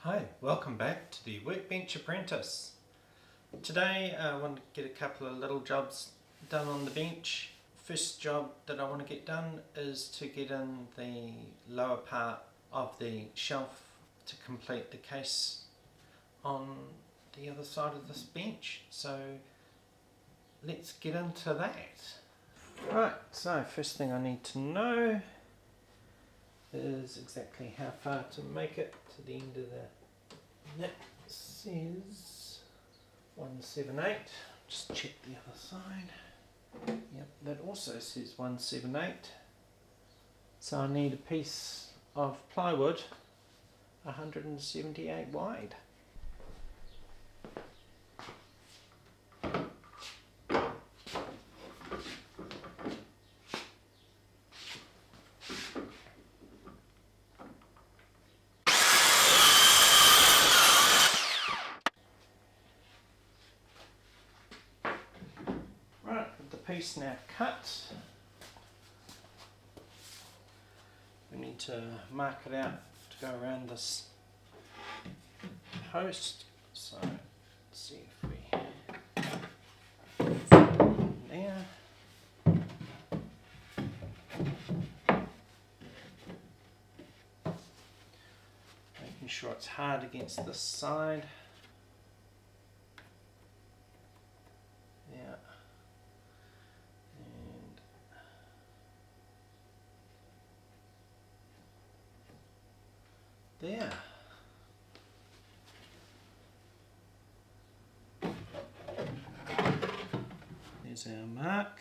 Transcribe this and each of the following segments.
Hi, welcome back to the Workbench Apprentice. Today I want to get a couple of little jobs done on the bench. First job that I want to get done is to get in the lower part of the shelf to complete the case on the other side of this bench. So let's get into that. Right, so first thing I need to know is exactly how far to make it to the end of the, that says 178, just check the other side, yep, that also says 178, so I need a piece of plywood 178 wide. Piece now cut, we need to mark it out to go around this post, so let's see if we there, making sure it's hard against this side, yeah. There. There's our mark.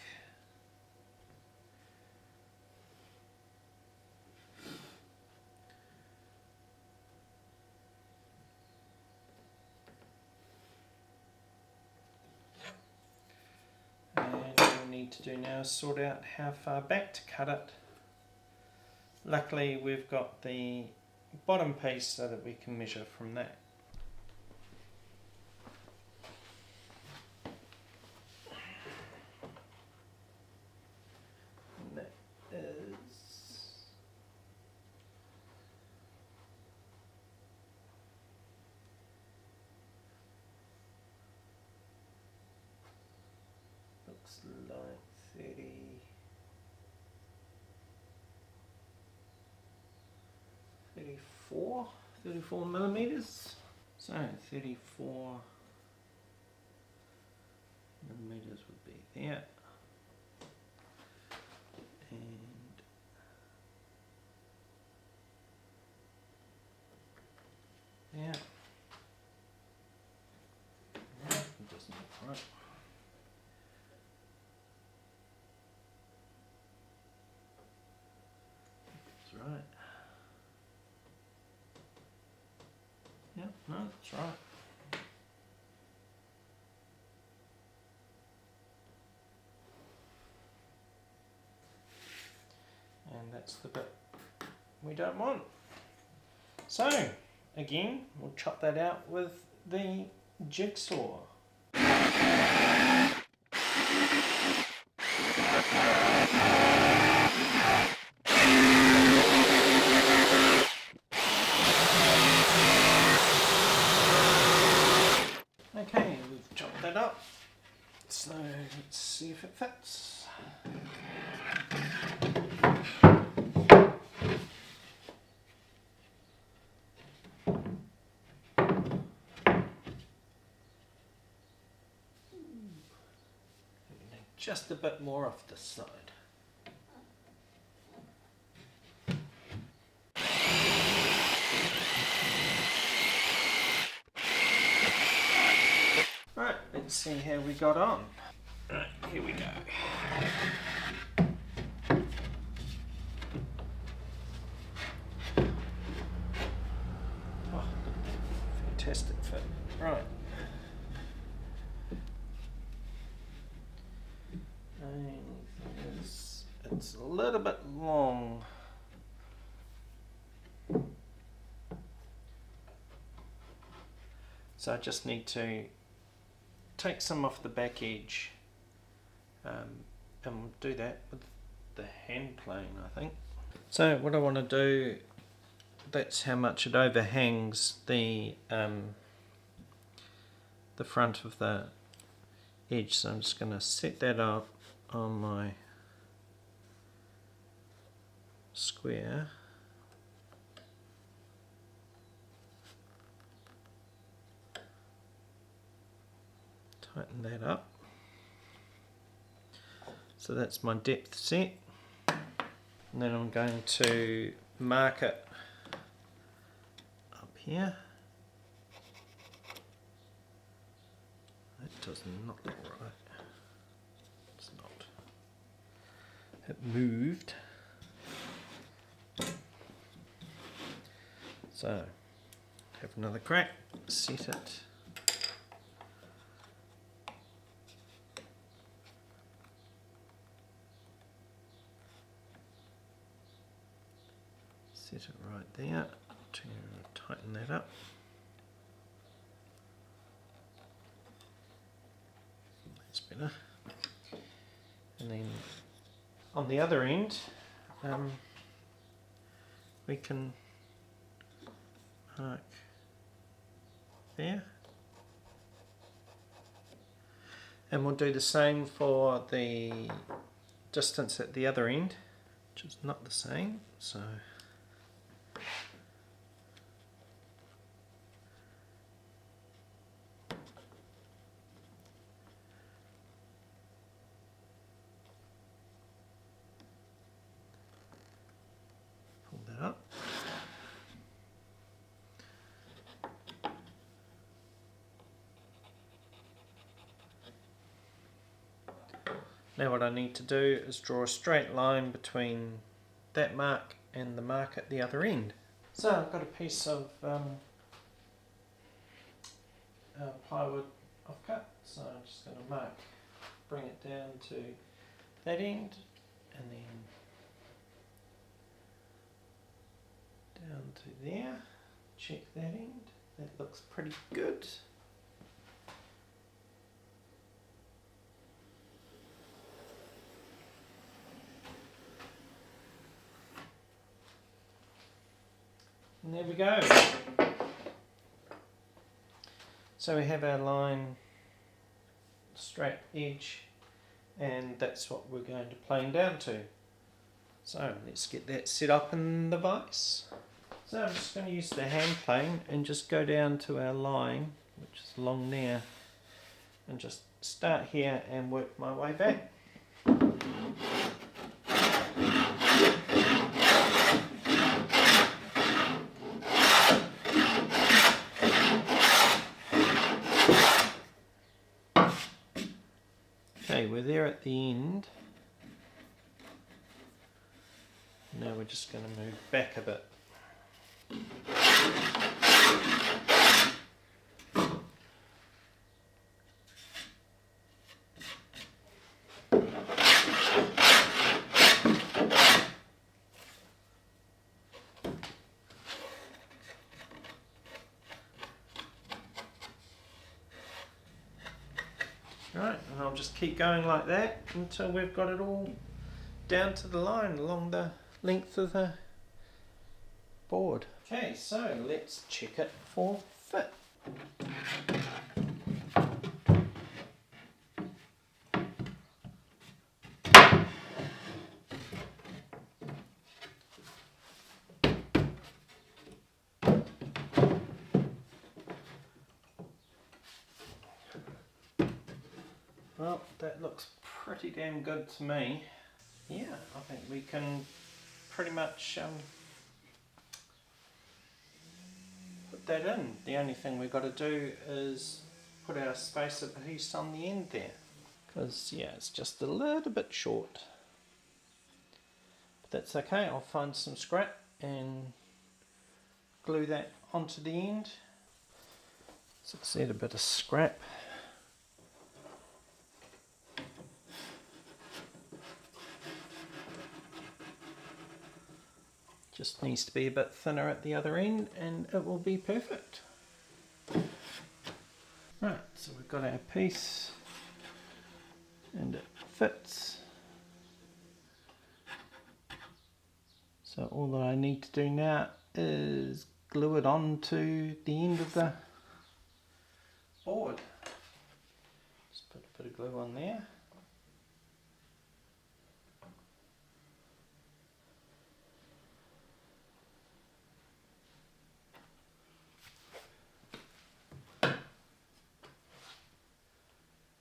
And what we need to do now is sort out how far back to cut it. Luckily we've got the bottom piece so that we can measure from that. And that is looks like 34 millimeters. So 34 millimeters would be there. And yeah. It doesn't look right. That's right. Yeah, no, that's right. And that's the bit we don't want. So, again, we'll chop that out with the jigsaw. Okay, we've chopped that up. So, let's see if it fits. Just a bit more off this side. Right, let's see how we got on. Right, here we go. Oh, fantastic fit. Right. It's a little bit long. So I just need to take some off the back edge, and we'll do that with the hand plane, I think. So what I want to do that's how much it overhangs the front of the edge. So I'm just going to set that up on my square. Tighten that up. So that's my depth set. And then I'm going to mark it up here. That does not look right. It's not. It moved. So, have another crack, set it. Set it right there to tighten that up. That's better. And then on the other end, we can mark there. And we'll do the same for the distance at the other end, which is not the same. So pull that up. Now what I need to do is draw a straight line between that mark and the mark at the other end. So I've got a piece of plywood I've cut, so I'm just going to bring it down to that end and then down to there. Check that end, that looks pretty good. And there we go. So we have our line, straight edge, and that's what we're going to plane down to. So let's get that set up in the vise. So I'm just going to use the hand plane and just go down to our line, which is along there, and just start here and work my way back. Okay, we're there at the end. Now we're just going to move back a bit. Right, and I'll just keep going like that until we've got it all down to the line along the length of the board. Okay, so let's check it for fit. Well, that looks pretty damn good to me. Yeah, I think we can pretty much put that in. The only thing we've got to do is put our spacer piece on the end there. Because, yeah, it's just a little bit short. But that's okay, I'll find some scrap and glue that onto the end. So set a bit of scrap. Just needs to be a bit thinner at the other end and it will be perfect. Right, so we've got our piece and it fits. So all that I need to do now is glue it onto the end of the board. Just put a bit of glue on there.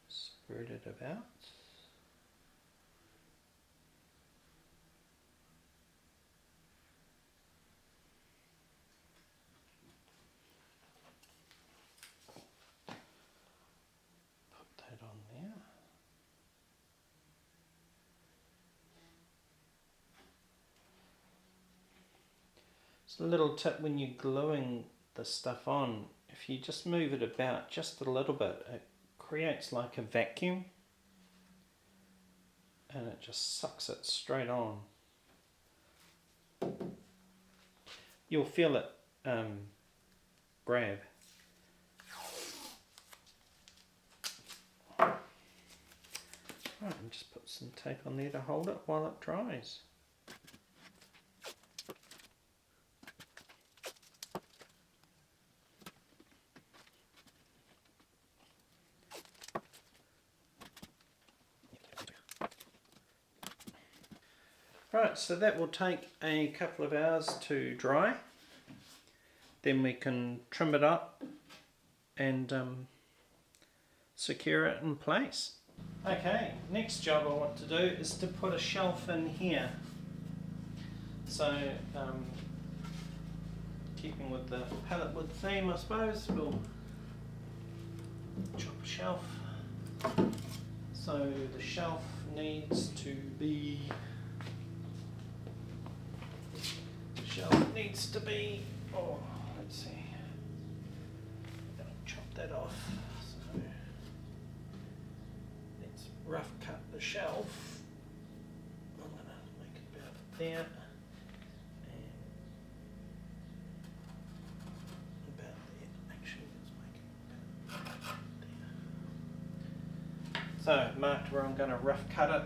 Spread it about. Put that on there. It's a little tip when you're gluing the stuff on, if you just move it about just a little bit, it creates like a vacuum and it just sucks it straight on. You'll feel it grab. Right, and just put some tape on there to hold it while it dries. Right, so that will take a couple of hours to dry. Then we can trim it up and secure it in place. Okay, next job I want to do is to put a shelf in here. So, keeping with the pallet wood theme, I suppose, we'll chop a shelf. So the shelf needs to be oh, let's see, I'm going to chop that off. So let's rough cut the shelf. I'm going to make it about there and about there. Actually, let's make it about there. So marked where I'm going to rough cut it.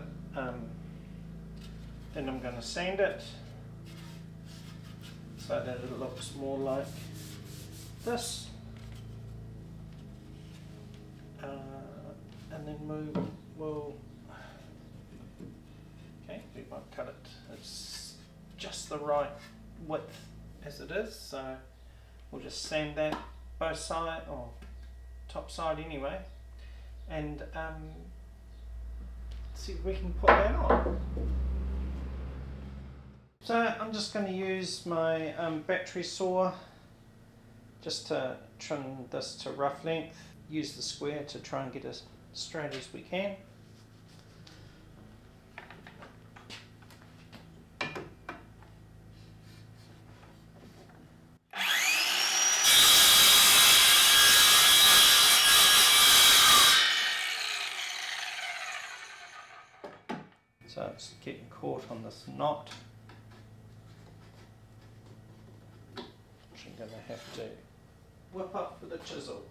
Then I'm going to sand it so that it looks more like this. And then we'll we won't cut it. It's just the right width as it is, so we'll just sand that both sides, or top side anyway, and see if we can put that on. So I'm just going to use my battery saw just to trim this to rough length. Use the square to try and get as straight as we can. So it's getting caught on this knot, which I'm going to have to whip up with a chisel.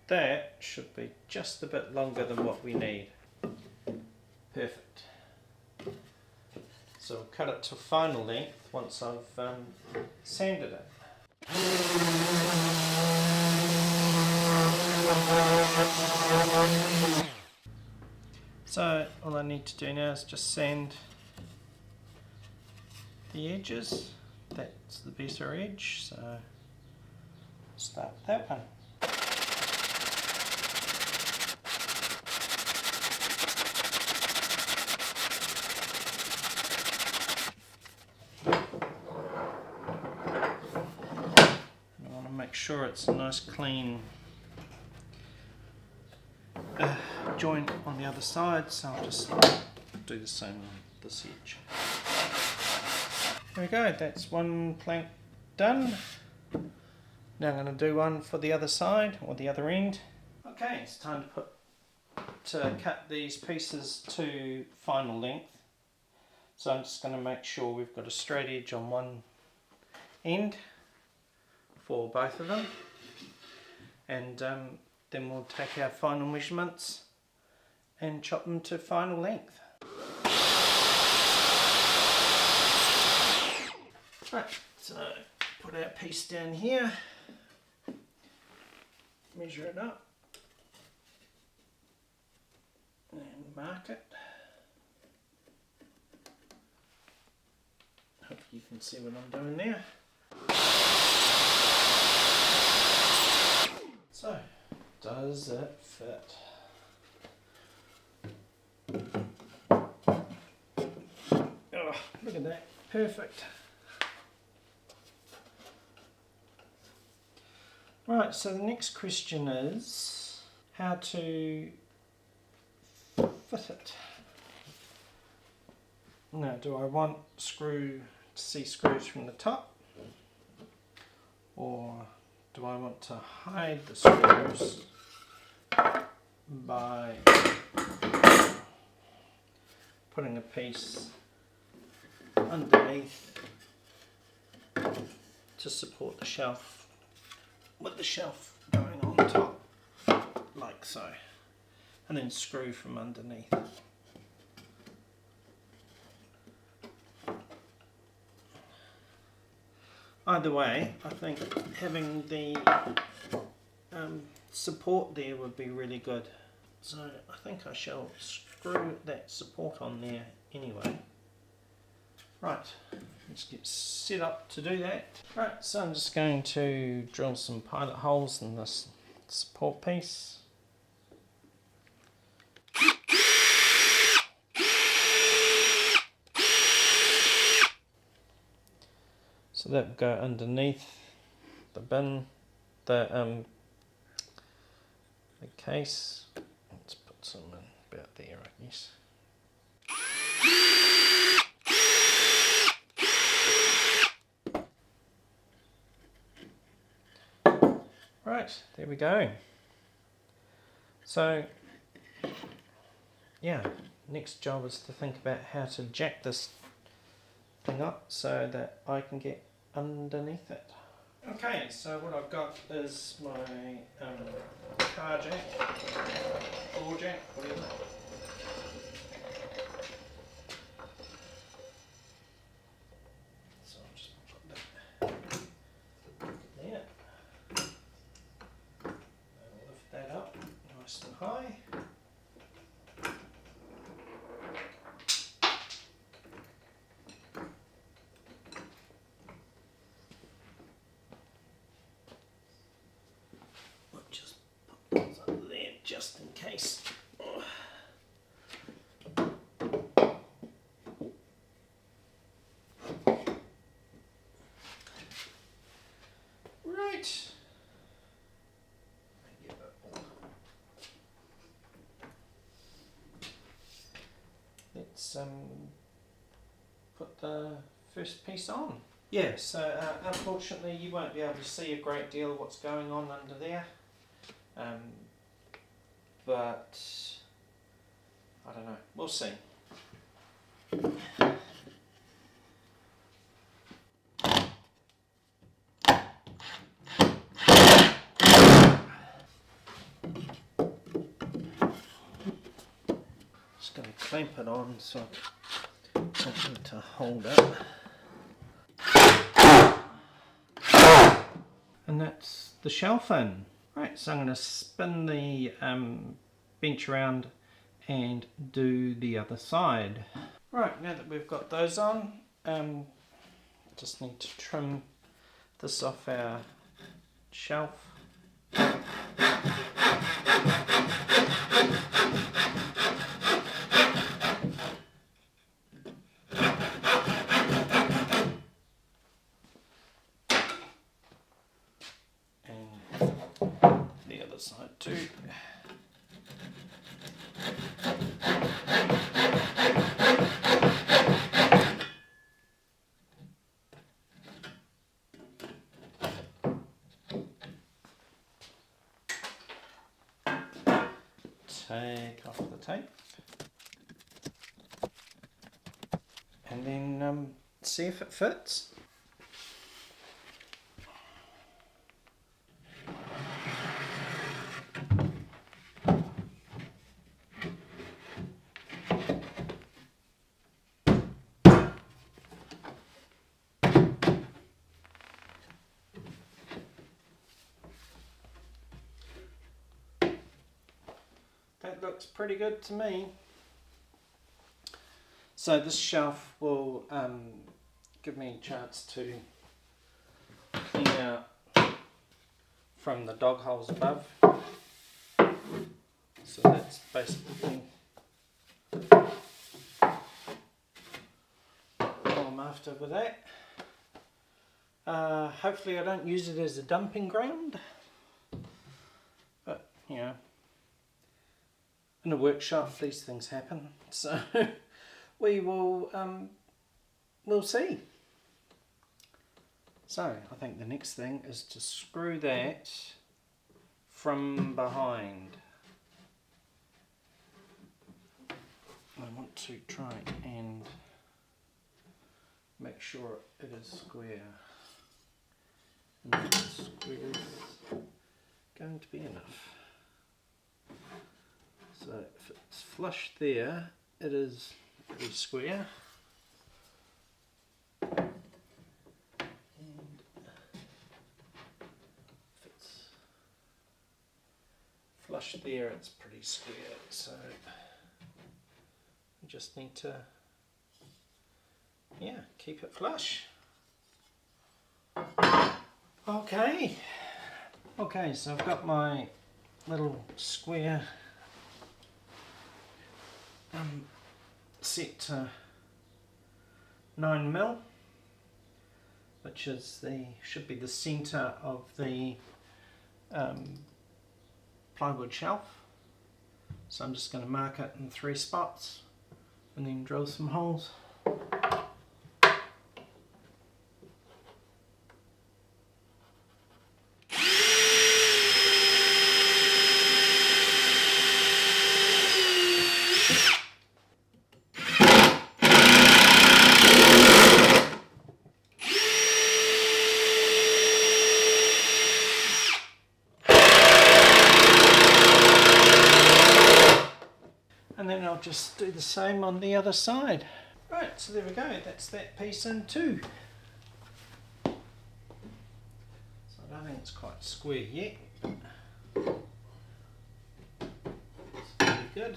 That should be just a bit longer than what we need. Perfect. So we'll cut it to final length once I've sanded it. So all I need to do now is just sand the edges. That's the better edge, so start with that one. Make sure it's a nice clean joint on the other side, so I'll just do the same on this edge. There we go, that's one plank done. Now I'm going to do one for the other side, or the other end. Okay, it's time to cut these pieces to final length. So I'm just going to make sure we've got a straight edge on one end for both of them, and then we'll take our final measurements and chop them to final length. Right, so put our piece down here, measure it up and mark it. Hope you can see what I'm doing there. So, does it fit? Oh, look at that, perfect. Right, so the next question is how to fit it. Now, do I want to see screws from the top, or do I want to hide the screws by putting a piece underneath to support the shelf, with the shelf going on top like so, and then screw from underneath. Either way, I think having the support there would be really good. So I think I shall screw that support on there anyway. Right, let's get set up to do that. Right, so I'm just going to drill some pilot holes in this support piece. So that will go underneath the bin, the case. Let's put some in about there, I guess. Right, there we go. So, yeah, next job is to think about how to jack this thing up so that I can get underneath it. Okay, so what I've got is my car jack, floor jack, whatever. So I'll just put that there. I'll lift that up nice and high. Just in case. Right. Let's put the first piece on. Yeah, so unfortunately you won't be able to see a great deal of what's going on under there. But I don't know, we'll see. Just going to clamp it on so something to hold it. And that's the shelf in. Right, so I'm going to spin the bench around and do the other side. Right, now that we've got those on, just need to trim this off our shelf. Side too. take off the tape and then see if it fits. That looks pretty good to me. So this shelf will give me a chance to clean out from the dog holes above. So that's basically all I'm after with that. Hopefully I don't use it as a dumping ground, but you know, in a workshop these things happen, so we will we'll see. So I think the next thing is to screw that from behind. I want to try and make sure it is square. And that square is going to be enough. So if it's flush there, it is pretty square. And if it's flush there, it's pretty square. So we just need to, yeah, keep it flush. Okay, so I've got my little square set to 9mm, which is should be the centre of the plywood shelf. So I'm just going to mark it in 3 spots and then drill some holes. And then I'll just do the same on the other side. Right, so there we go, that's that piece in too. So I don't think it's quite square yet, but it's pretty good.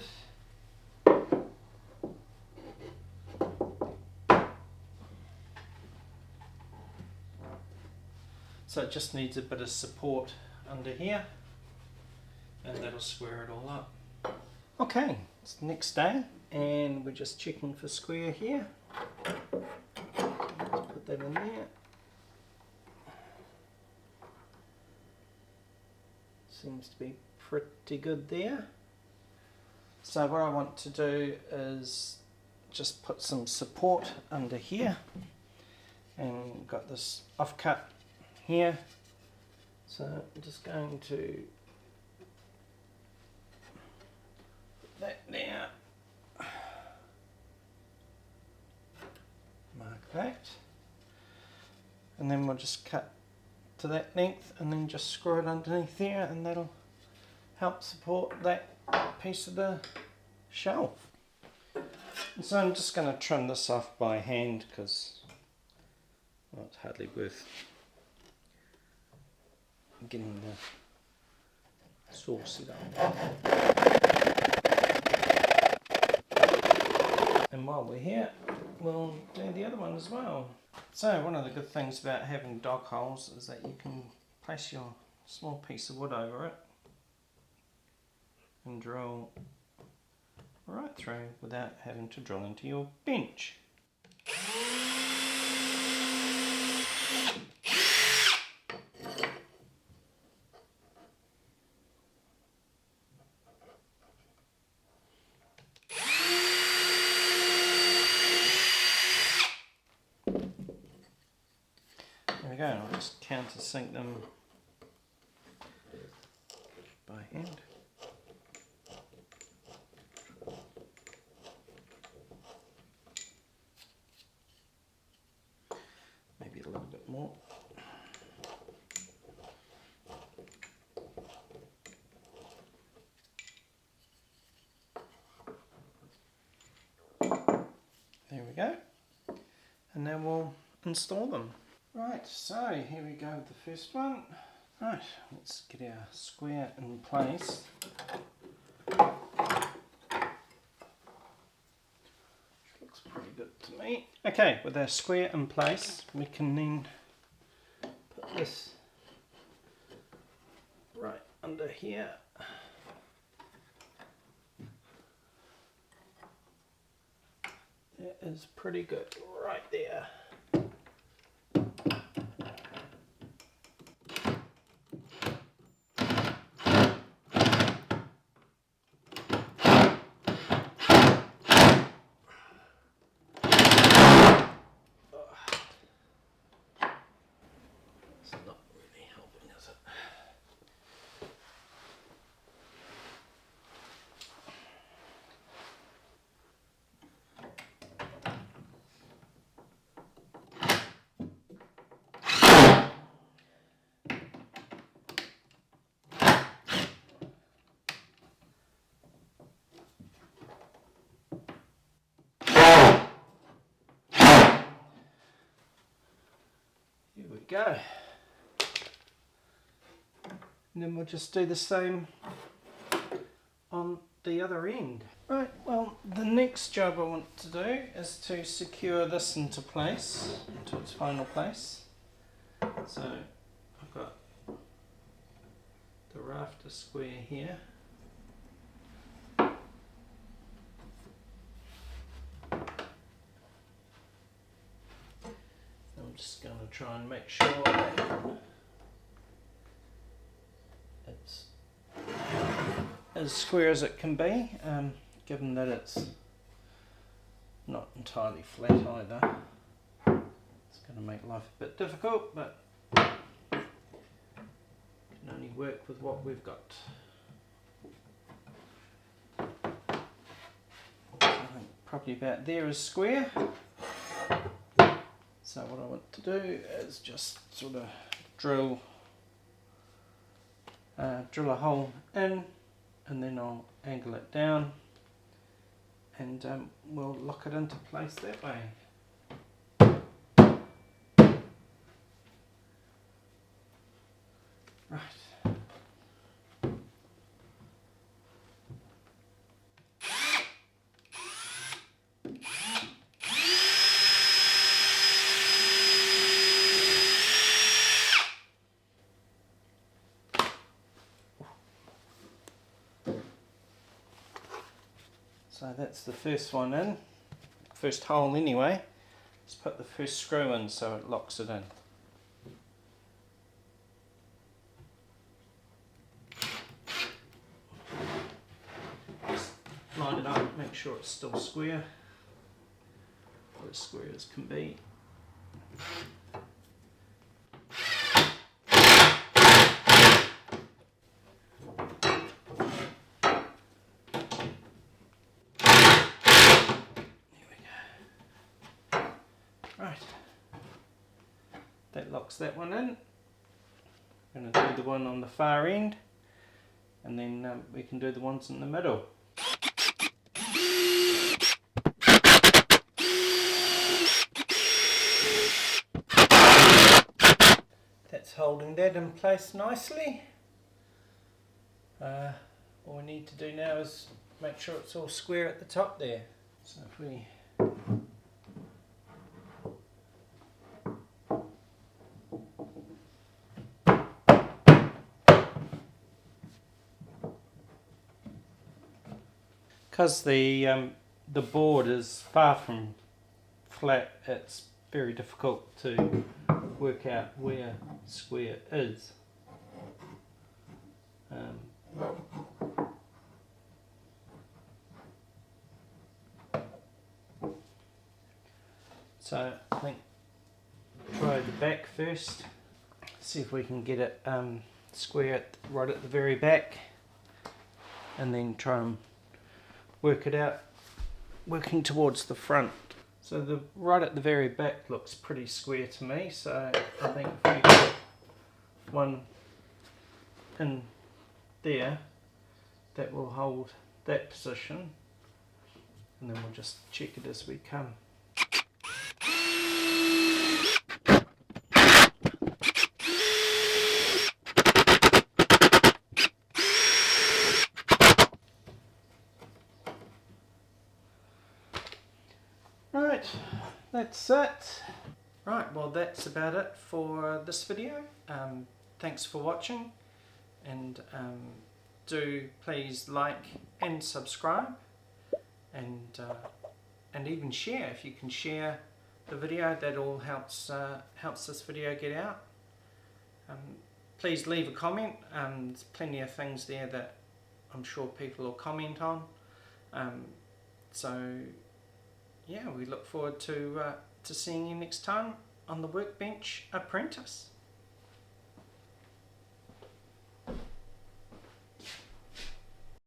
So it just needs a bit of support under here, and that'll square it all up. Okay, it's the next day, and we're just checking for square here. Let's put that in there. Seems to be pretty good there. So what I want to do is just put some support under here, and got this offcut here. So I'm just going to that there, mark that, and then we'll just cut to that length and then just screw it underneath there, and that'll help support that piece of the shelf. And so I'm just going to trim this off by hand because, well, it's hardly worth getting the saw set up. And while we're here, we'll do the other one as well. So one of the good things about having dog holes is that you can place your small piece of wood over it and drill right through without having to drill into your bench. There we go, I'll just countersink them by hand. bit more. There we go. And now we'll install them. Right, so here we go with the first one. Right, let's get our square in place. Looks pretty good to me. Okay, with our square in place, we can then put this right under here. That is pretty good right there. It's not really helping, is it? Here we go. And then we'll just do the same on the other end. Right, well, the next job I want to do is to secure this into place, into its final place. So I've got the rafter square here. I'm just going to try and make sure that it's as square as it can be, given that it's not entirely flat either. It's going to make life a bit difficult, but can only work with what we've got. So I think probably about there is square. So what I want to do is just sort of drill a hole in, and then I'll angle it down, and we'll lock it into place that way. Right. So that's the first one in, first hole anyway. Let's put the first screw in so it locks it in. Just line it up, make sure it's still square, or as square as can be. Right, that locks that one in. I'm going to do the one on the far end, and then we can do the ones in the middle. That's holding that in place nicely. All we need to do now is make sure it's all square at the top there. So if we because the board is far from flat, it's very difficult to work out where square is. So I think try the back first, see if we can get it square right at the very back, and then try and work it out working towards the front. So the right at the very back looks pretty square to me, so I think if we put one in there, that will hold that position, and then we'll just check it as we come. Right, that's it. Right, well that's about it for this video. Thanks for watching, and do please like and subscribe, and even share. If you can share the video, that all helps this video get out. Please leave a comment. There's plenty of things there that I'm sure people will comment on. So yeah, we look forward to seeing you next time on the Workbench Apprentice.